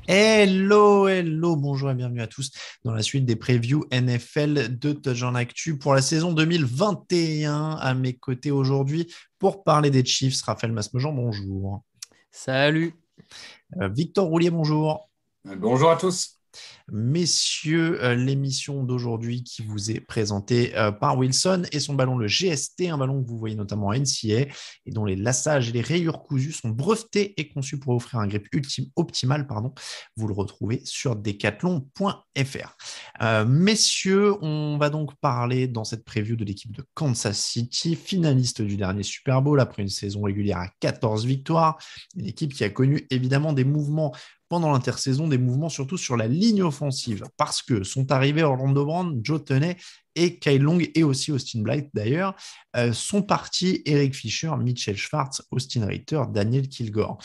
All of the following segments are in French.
Hello, hello, bonjour et bienvenue à tous dans la suite des previews NFL de Touchdown Actu pour la saison 2021. À mes côtés aujourd'hui pour parler des Chiefs, Raphaël Masmejean, bonjour. Salut. Victor Roulier, bonjour. Bonjour à tous. Messieurs, l'émission d'aujourd'hui qui vous est présentée par Wilson et son ballon, le GST, un ballon que vous voyez notamment en NCAA et dont les lassages et les rayures cousues sont brevetés et conçus pour offrir un grip optimal. Vous le retrouvez sur decathlon.fr. Messieurs, on va donc parler dans cette preview de l'équipe de Kansas City, finaliste du dernier Super Bowl après une saison régulière à 14 victoires. Une équipe qui a connu évidemment des mouvements pendant l'intersaison, des mouvements surtout sur la ligne offensive, parce que sont arrivés Orlando Brown, Joe Thuney et Kyle Long, et aussi Austin Blythe d'ailleurs, sont partis Eric Fisher, Mitchell Schwartz, Austin Ritter, Daniel Kilgore.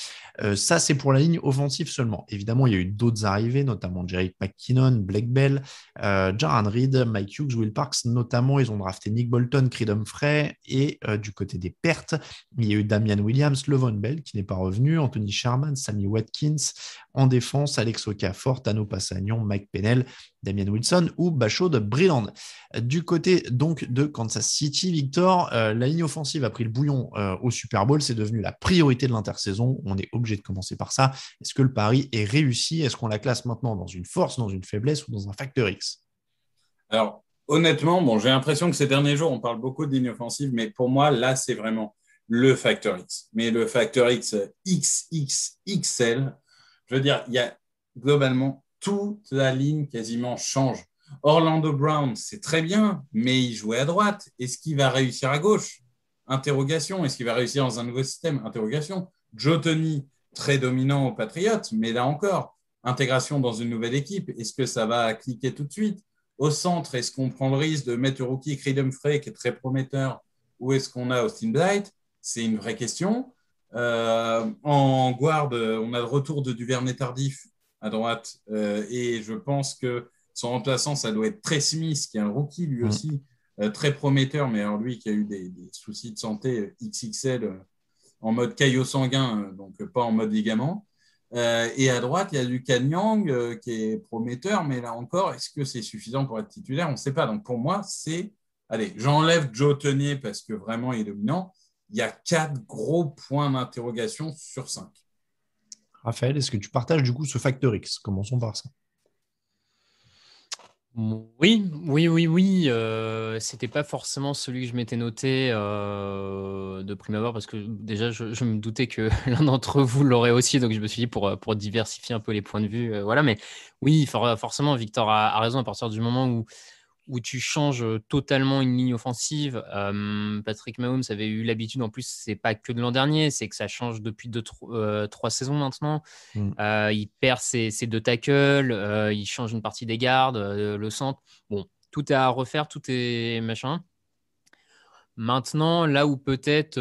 Ça, c'est pour la ligne offensive seulement. Évidemment, il y a eu d'autres arrivées, notamment Jerick McKinnon, Blake Bell, Jaron Reed, Mike Hughes, Will Parks, notamment. Ils ont drafté Nick Bolton, Creed Humphrey, et du côté des pertes, il y a eu Damian Williams, Levon Bell, qui n'est pas revenu, Anthony Sherman, Sammy Watkins. En défense, Alex Okafor, Tano Passagnon, Mike Pennell, Damien Wilson ou Bachod Breland. Du côté donc de Kansas City, Victor, la ligne offensive a pris le bouillon au Super Bowl. C'est devenu la priorité de l'intersaison. On est obligé de commencer par ça. Est-ce que le pari est réussi? Est-ce qu'on la classe maintenant dans une force, dans une faiblesse ou dans un facteur X? Alors, honnêtement, j'ai l'impression que ces derniers jours, on parle beaucoup de ligne offensive, mais pour moi, là, c'est vraiment le facteur X. Mais le facteur X XXXL, je veux dire, il y a globalement toute la ligne quasiment change. Orlando Brown, c'est très bien, mais il jouait à droite. Est-ce qu'il va réussir à gauche? Interrogation. Est-ce qu'il va réussir dans un nouveau système? Interrogation. Joe Thuney, très dominant aux Patriots, mais là encore, intégration dans une nouvelle équipe. Est-ce que ça va cliquer tout de suite? Au centre, est-ce qu'on prend le risque de mettre le rookie Creed Humphrey, qui est très prometteur, ou est-ce qu'on a Austin Blythe? C'est une vraie question. En guard, on a le retour de Duvernay-Tardif à droite, et je pense que son remplaçant, ça doit être Trey Smith, qui est un rookie lui aussi, très prometteur, mais alors lui qui a eu des soucis de santé XXL en mode caillot sanguin, donc pas en mode ligament. Et à droite, il y a Lucas Niang qui est prometteur, mais là encore, est-ce que c'est suffisant pour être titulaire? On ne sait pas. Donc pour moi, allez, j'enlève Joe Thuney parce que vraiment il est dominant. Il y a 4 gros points d'interrogation sur 5. Raphaël, est-ce que tu partages du coup ce facteur X? Commençons par ça. Oui. C'était pas forcément celui que je m'étais noté de prime abord parce que déjà je me doutais que l'un d'entre vous l'aurait aussi, donc je me suis dit pour diversifier un peu les points de vue, voilà. Mais oui, forcément, Victor a raison. À partir du moment où tu changes totalement une ligne offensive. Patrick Mahomes avait eu l'habitude, en plus, c'est pas que de l'an dernier, c'est que ça change depuis 3 saisons maintenant. Il perd ses 2 tackles, il change une partie des gardes, le centre. Bon, tout est à refaire, tout est machin. Maintenant, là où peut-être,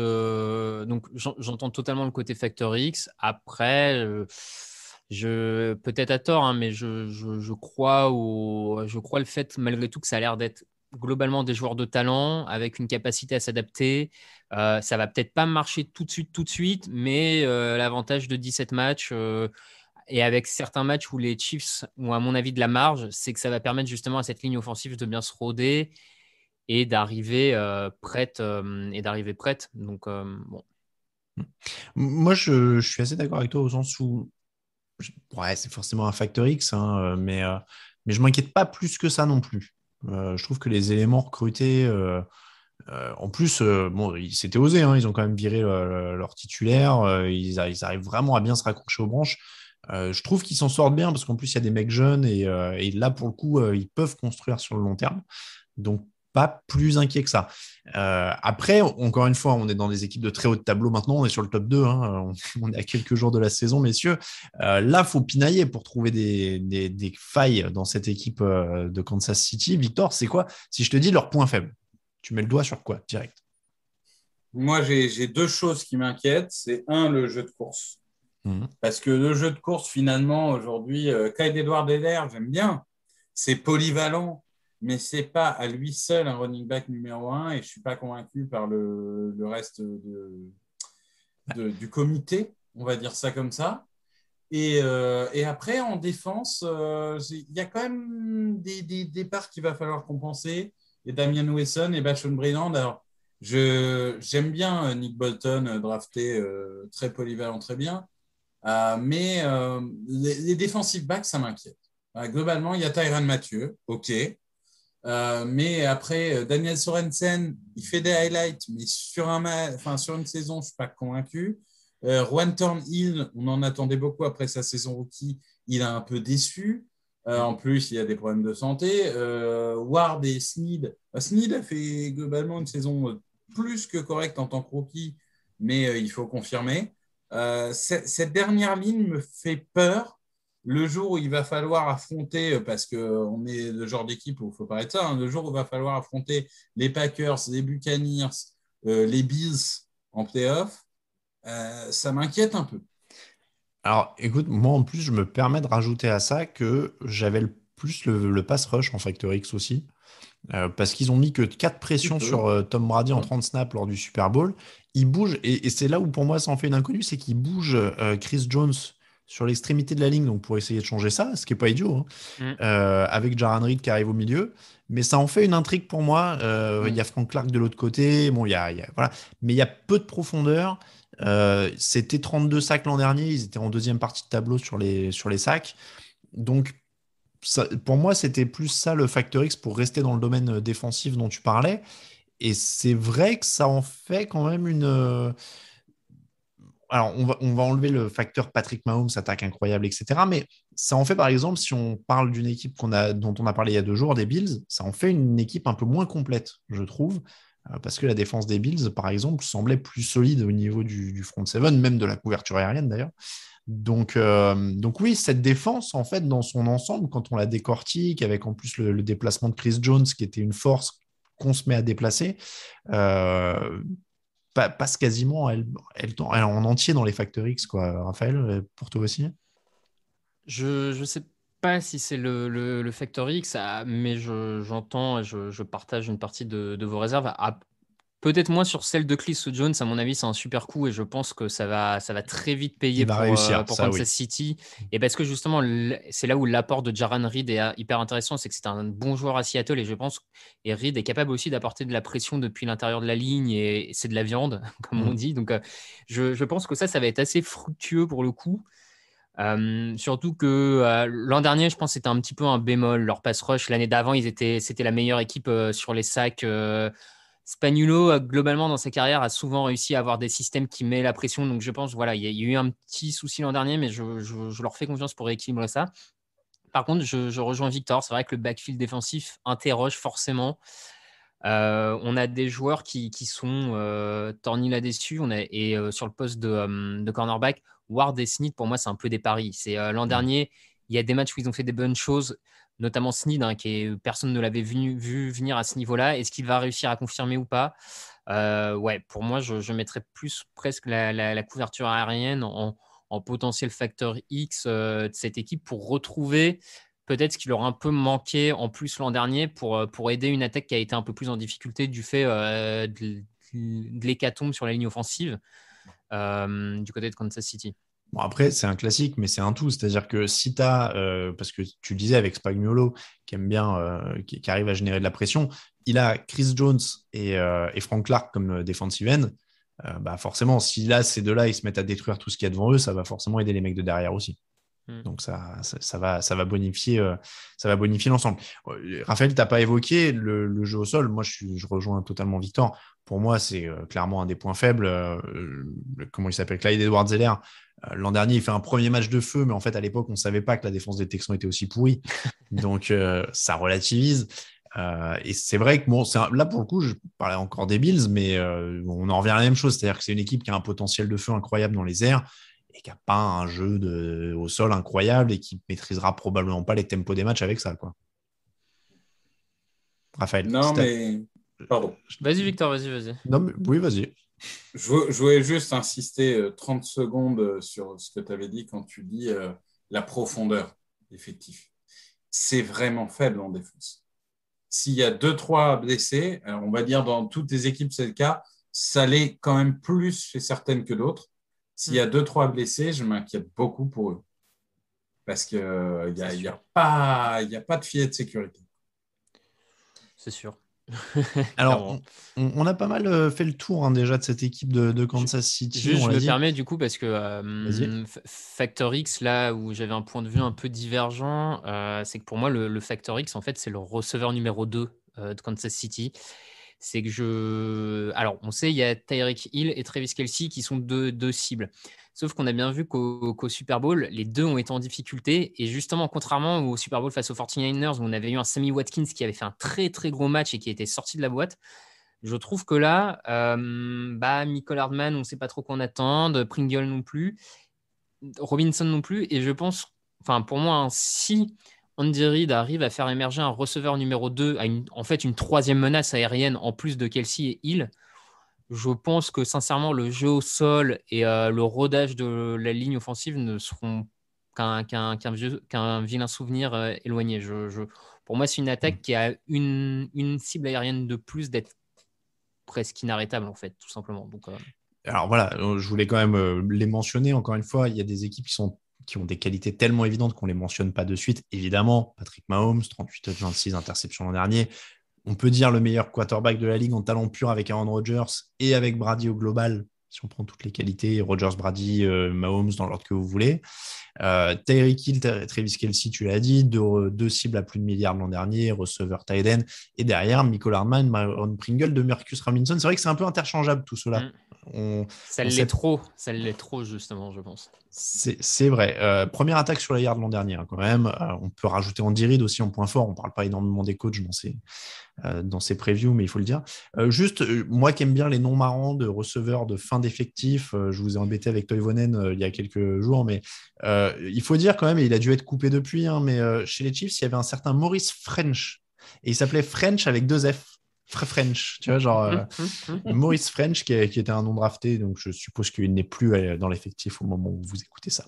donc j'entends totalement le côté facteur X. Après, peut-être à tort, hein, mais je crois le fait malgré tout que ça a l'air d'être globalement des joueurs de talent avec une capacité à s'adapter. Ça va peut-être pas marcher tout de suite, mais l'avantage de 17 matchs et avec certains matchs où les Chiefs ont à mon avis de la marge, c'est que ça va permettre justement à cette ligne offensive de bien se roder et d'arriver prête. Donc, bon. Moi, je suis assez d'accord avec toi au sens où c'est forcément un facteur X, hein, mais je ne m'inquiète pas plus que ça non plus. Je trouve que les éléments recrutés, en plus, c'était osé, hein, ils ont quand même viré leur titulaire, ils arrivent vraiment à bien se raccrocher aux branches. Je trouve qu'ils s'en sortent bien parce qu'en plus, il y a des mecs jeunes et là, pour le coup, ils peuvent construire sur le long terme. Donc, pas plus inquiet que ça. Après, encore une fois, on est dans des équipes de très haut de tableau maintenant. On est sur le top 2. Hein, on est à quelques jours de la saison, messieurs. Là, il faut pinailler pour trouver des failles dans cette équipe de Kansas City. Victor, c'est quoi? Si je te dis leur point faible, tu mets le doigt sur quoi direct? Moi, j'ai 2 choses qui m'inquiètent. C'est le jeu de course. Parce que le jeu de course, finalement, aujourd'hui, Clyde Edwards-Helaire, j'aime bien. C'est polyvalent. mais ce n'est pas à lui seul un running back numéro 1 et je ne suis pas convaincu par le reste du comité, on va dire ça comme ça. Et après, en défense, il y a quand même des parts qu'il va falloir compenser. Et Damian Wesson et Bashon Breeland. Alors, j'aime bien Nick Bolton, drafté très polyvalent, très bien. Mais les defensive backs, ça m'inquiète. Globalement, il y a Tyrann Mathieu, OK. Mais après, Daniel Sorensen, il fait des highlights, mais sur une saison, je ne suis pas convaincu. Juan Thornhill, on en attendait beaucoup après sa saison rookie, il a un peu déçu. En plus, il y a des problèmes de santé. Ward et Snead. Snead a fait globalement une saison plus que correcte en tant que rookie, mais il faut confirmer. Cette dernière ligne me fait peur le jour où il va falloir affronter, parce qu'on est le genre d'équipe où il ne faut pas être ça, le jour où il va falloir affronter les Packers, les Buccaneers, les Bills en playoff, ça m'inquiète un peu. Alors, écoute, moi en plus, je me permets de rajouter à ça que j'avais plus le pass rush en Factor X aussi. Parce qu'ils ont mis que 4 pressions sur Tom Brady en 30 snaps lors du Super Bowl. Il bouge, et c'est là où pour moi ça en fait une inconnue, c'est qu'il bouge Chris Jones sur l'extrémité de la ligne, donc pour essayer de changer ça, ce qui n'est pas idiot, hein, avec Jaron Reed qui arrive au milieu. Mais ça en fait une intrigue pour moi. Il y a Frank Clark de l'autre côté, bon, voilà. Mais il y a peu de profondeur. C'était 32 sacs l'an dernier, ils étaient en deuxième partie de tableau sur les sacs. Donc, pour moi, c'était plus ça le facteur X pour rester dans le domaine défensif dont tu parlais. Et c'est vrai que ça en fait quand même une. Alors, on va enlever le facteur Patrick Mahomes, attaque incroyable, etc. Mais ça en fait, par exemple, si on parle d'une équipe dont on a parlé il y a 2 jours, des Bills, ça en fait une équipe un peu moins complète, je trouve. Parce que la défense des Bills, par exemple, semblait plus solide au niveau du front seven, même de la couverture aérienne d'ailleurs. Donc oui, cette défense, en fait, dans son ensemble, quand on la décortique, avec en plus le déplacement de Chris Jones, qui était une force qu'on se met à déplacer, euh, passe quasiment elle en entier dans les Factor X, quoi. Raphaël, pour toi aussi? Je ne sais pas si c'est le Factor X, mais j'entends et je partage une partie de vos réserves. Peut-être moins sur celle de Chris Jones, à mon avis, c'est un super coup et je pense que ça va très vite payer Il va réussir, pour ça Kansas oui. City. Et parce que justement, c'est là où l'apport de Jaron Reed est hyper intéressant, c'est que c'est un bon joueur à Seattle et je pense et Reed est capable aussi d'apporter de la pression depuis l'intérieur de la ligne et c'est de la viande, comme on dit. Donc, je pense que ça va être assez fructueux pour le coup. Surtout que l'an dernier, je pense que c'était un petit peu un bémol. Leur pass rush, l'année d'avant, c'était la meilleure équipe sur les sacs. Spagnuolo, globalement, dans sa carrière, a souvent réussi à avoir des systèmes qui mettent la pression. Donc, je pense, voilà, il y a eu un petit souci l'an dernier, mais je leur fais confiance pour rééquilibrer ça. Par contre, je rejoins Victor. C'est vrai que le backfield défensif interroge forcément. On a des joueurs qui sont tornis là-dessus. Et sur le poste de cornerback, Ward et Snead, pour moi, c'est un peu des paris. C'est l'an dernier, il y a des matchs où ils ont fait des bonnes choses, notamment Snead, hein, personne ne l'avait vu venir à ce niveau-là. Est-ce qu'il va réussir à confirmer ou pas? Ouais, pour moi, je mettrais plus presque la couverture aérienne en potentiel facteur X de cette équipe pour retrouver peut-être ce qui leur a un peu manqué en plus l'an dernier pour aider une attaque qui a été un peu plus en difficulté du fait de l'hécatombe sur la ligne offensive du côté de Kansas City. Bon, après, c'est un classique, mais c'est un tout. C'est-à-dire que si tu as, parce que tu le disais avec Spagnuolo, qui aime bien, qui arrive à générer de la pression, il a Chris Jones et Frank Clark comme defensive end. Bah forcément, si là, ces deux-là, ils se mettent à détruire tout ce qu'il y a devant eux, ça va forcément aider les mecs de derrière aussi. Donc ça va bonifier l'ensemble. Raphaël, tu n'as pas évoqué le jeu au sol. Moi, je rejoins totalement Victor. Pour moi, c'est clairement un des points faibles. Comment il s'appelle? Clyde Edwards-Helaire. L'an dernier, il fait un premier match de feu, mais en fait, à l'époque, on ne savait pas que la défense des Texans était aussi pourrie. Donc, ça relativise. Et c'est vrai que bon, là, pour le coup, je parlais encore des Bills, mais on en revient à la même chose. C'est-à-dire que c'est une équipe qui a un potentiel de feu incroyable dans les airs et qui n'a pas un jeu au sol incroyable et qui maîtrisera probablement pas les tempos des matchs avec ça, quoi. Raphaël, Non, mais pardon. Vas-y, Victor, vas-y. Non, mais oui, vas-y. Je voulais juste insister 30 secondes sur ce que tu avais dit quand tu dis la profondeur effective. C'est vraiment faible en défense. s'il y a 2-3 blessés, on va dire dans toutes les équipes, c'est le cas, ça l'est quand même plus chez certaines que d'autres. S'il y a 2-3 blessés, je m'inquiète beaucoup pour eux. Parce qu'il n'y a pas de filet de sécurité. C'est sûr. Alors, on a pas mal fait le tour déjà de cette équipe de Kansas City. Je me permets du coup parce que Factor X, là où j'avais un point de vue un peu divergent, c'est que pour moi, le Factor X, en fait, c'est le receveur numéro 2 de Kansas City. C'est que Alors, on sait, il y a Tyreek Hill et Travis Kelce qui sont deux cibles. Sauf qu'on a bien vu qu'au Super Bowl, les deux ont été en difficulté. Et justement, contrairement au Super Bowl face aux 49ers, où on avait eu un Sammy Watkins qui avait fait un très, très gros match et qui était sorti de la boîte, je trouve que là, Michael Hardman, on ne sait pas trop qu'on attend, Pringle non plus, Robinson non plus. Et je pense, pour moi, si Andy Reid arrive à faire émerger un receveur numéro 2, en fait une troisième menace aérienne en plus de Kelce et Hill, je pense que sincèrement, le jeu au sol et le rodage de la ligne offensive ne seront qu'un vilain souvenir éloigné. Pour moi, c'est une attaque qui a une cible aérienne de plus d'être presque inarrêtable, en fait, tout simplement. Donc, Alors voilà, je voulais quand même les mentionner. Encore une fois, il y a des équipes qui ont des qualités tellement évidentes qu'on ne les mentionne pas de suite. Évidemment, Patrick Mahomes, 38 touchdowns, 26 interceptions l'an dernier. On peut dire le meilleur quarterback de la ligue en talent pur avec Aaron Rodgers et avec Brady au global, si on prend toutes les qualités, Rodgers, Brady, Mahomes, dans l'ordre que vous voulez. Tyreek Hill, Travis Kelce, tu l'as dit, deux cibles à plus de milliards l'an dernier, receveur tight end, et derrière, Michael Hardman, Myron Pringle, de Marcus Robinson. C'est vrai que c'est un peu interchangeable tout cela. Ça l'est trop, justement, je pense. C'est vrai. Première attaque sur la yard l'an dernier, quand même. On peut rajouter Andy Reid aussi en point fort. On ne parle pas énormément des coachs dans ces previews, mais il faut le dire. Moi qui aime bien les noms marrants de receveurs de fin d'effectif, je vous ai embêté avec Toivonen il y a quelques jours, mais il faut dire quand même, et il a dû être coupé depuis, mais chez les Chiefs, il y avait un certain Maurice French, et il s'appelait French avec 2 F. French, tu vois, genre Maurice French qui était un non drafté, donc je suppose qu'il n'est plus dans l'effectif au moment où vous écoutez ça.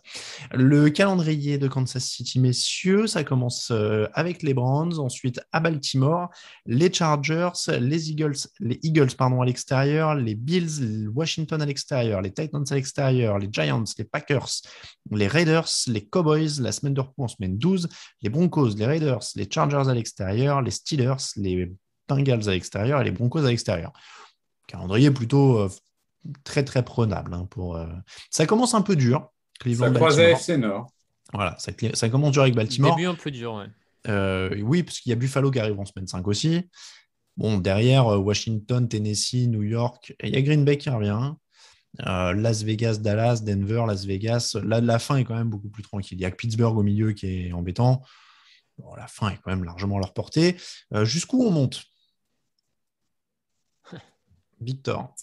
Le calendrier de Kansas City, messieurs, ça commence avec les Browns, ensuite à Baltimore, les Chargers, les Eagles à l'extérieur, les Bills, Washington à l'extérieur, les Titans à l'extérieur, les Giants, les Packers, les Raiders, les Cowboys, la semaine de repos en semaine 12, les Broncos, les Raiders, les Chargers à l'extérieur, les Steelers, les Bengals à l'extérieur et les Broncos à l'extérieur. Calendrier plutôt très très prenable. Ça commence un peu dur. Ça croise AFC Nord. Voilà, ça commence dur avec Baltimore. Début un peu dur, ouais. Oui, parce qu'il y a Buffalo qui arrive en semaine 5 aussi. Bon, derrière, Washington, Tennessee, New York. Et il y a Green Bay qui revient. Las Vegas, Dallas, Denver, Las Vegas. Là, la fin est quand même beaucoup plus tranquille. Il y a que Pittsburgh au milieu qui est embêtant. Bon, la fin est quand même largement à leur portée. Jusqu'où on monte, Victor?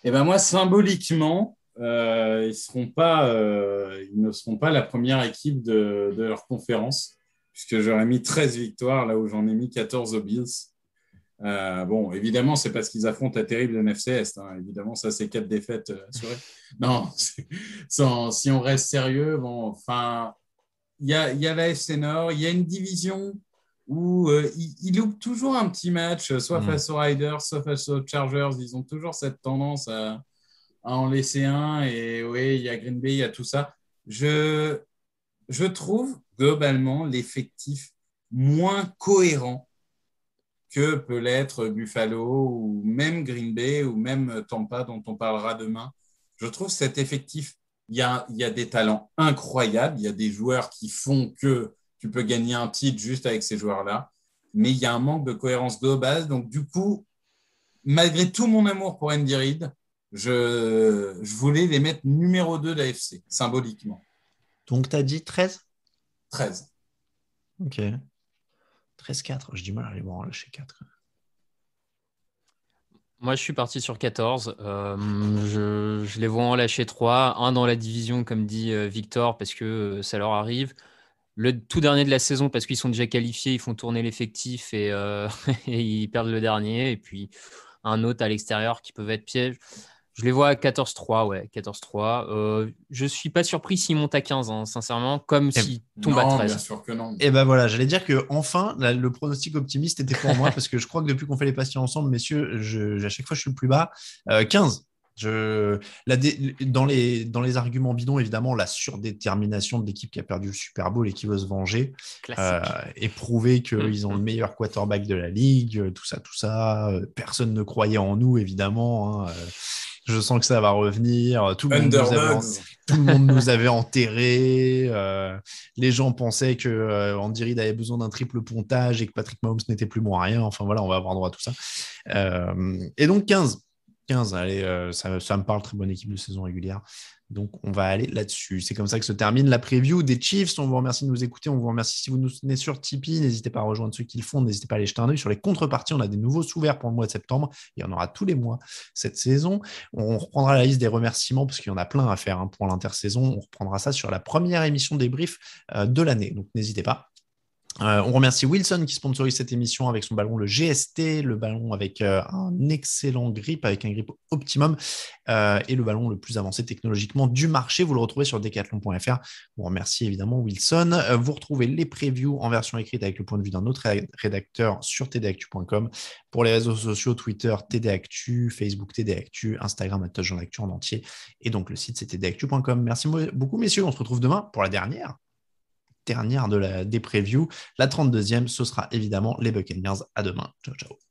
Eh ben moi, symboliquement, ils ne seront pas la première équipe de leur conférence, puisque j'aurais mis 13 victoires là où j'en ai mis 14 aux Bills. Bon, évidemment, c'est parce qu'ils affrontent la terrible NFC Est. Évidemment, ça, c'est 4 défaites assurées. Non, si on reste sérieux, bon, il y a la FC Nord, il y a une division où ils loupent toujours un petit match, soit face aux Riders, soit face aux Chargers. Ils ont toujours cette tendance à en laisser un. Et oui, il y a Green Bay, il y a tout ça. Je trouve globalement l'effectif moins cohérent que peut l'être Buffalo ou même Green Bay ou même Tampa, dont on parlera demain. Je trouve cet effectif, il y a des talents incroyables. Il y a des joueurs qui font que tu peux gagner un titre juste avec ces joueurs-là. Mais il y a un manque de cohérence globale. Donc, du coup, malgré tout mon amour pour Andy Reid, je voulais les mettre numéro 2 de l'AFC, symboliquement. Donc, tu as dit 13 ? 13. Ok. 13-4. J'ai du mal à les voir en lâcher 4. Moi, je suis parti sur 14. Je les vois en lâcher 3. Un dans la division, comme dit Victor, parce que ça leur arrive. Le tout dernier de la saison, parce qu'ils sont déjà qualifiés, ils font tourner l'effectif et, et ils perdent le dernier. Et puis, un autre à l'extérieur qui peut être piège. Je les vois à 14-3, ouais, 14-3. Je suis pas surpris s'ils montent à 15, hein, sincèrement, comme s'ils tombent à Non, 13. bien sûr que non. Et ben voilà, j'allais dire que enfin, le pronostic optimiste était pour moi parce que je crois que depuis qu'on fait les pastilles ensemble, messieurs, à chaque fois je suis le plus bas. 15. Dans les arguments bidons, évidemment, la surdétermination de l'équipe qui a perdu le Super Bowl et qui veut se venger Classique. et prouver qu'ils ont le meilleur quarterback de la ligue, tout ça. Personne ne croyait en nous, évidemment. Hein. Je sens que ça va revenir. Tout le monde nous avait enterrés. Les gens pensaient que Andy Reid avait besoin d'un triple pontage et que Patrick Mahomes n'était plus bon à rien. Enfin voilà, on va avoir droit à tout ça. Et donc 15. 15, allez, ça me parle, très bonne équipe de saison régulière. Donc, on va aller là-dessus. C'est comme ça que se termine la preview des Chiefs. On vous remercie de nous écouter. On vous remercie si vous nous soutenez sur Tipeee. N'hésitez pas à rejoindre ceux qui le font. N'hésitez pas à aller jeter un œil sur les contreparties. On a des nouveaux sous-verts pour le mois de septembre. Il y en aura tous les mois cette saison. On reprendra la liste des remerciements parce qu'il y en a plein à faire pour l'intersaison. On reprendra ça sur la première émission débrief de l'année. Donc, n'hésitez pas. On remercie Wilson qui sponsorise cette émission avec son ballon, le GST, le ballon avec un excellent grip, avec un grip optimum et le ballon le plus avancé technologiquement du marché. Vous le retrouvez sur decathlon.fr. On remercie évidemment Wilson. Vous retrouvez les previews en version écrite avec le point de vue d'un autre rédacteur sur tdactu.com. Pour les réseaux sociaux, Twitter, TDActu, Facebook, TDActu, Instagram, @touchdownactu en entier. Et donc le site, c'est tdactu.com. Merci beaucoup, messieurs. On se retrouve demain pour la dernière des previews. La 32e, ce sera évidemment les Buccaneers. À demain. Ciao, ciao.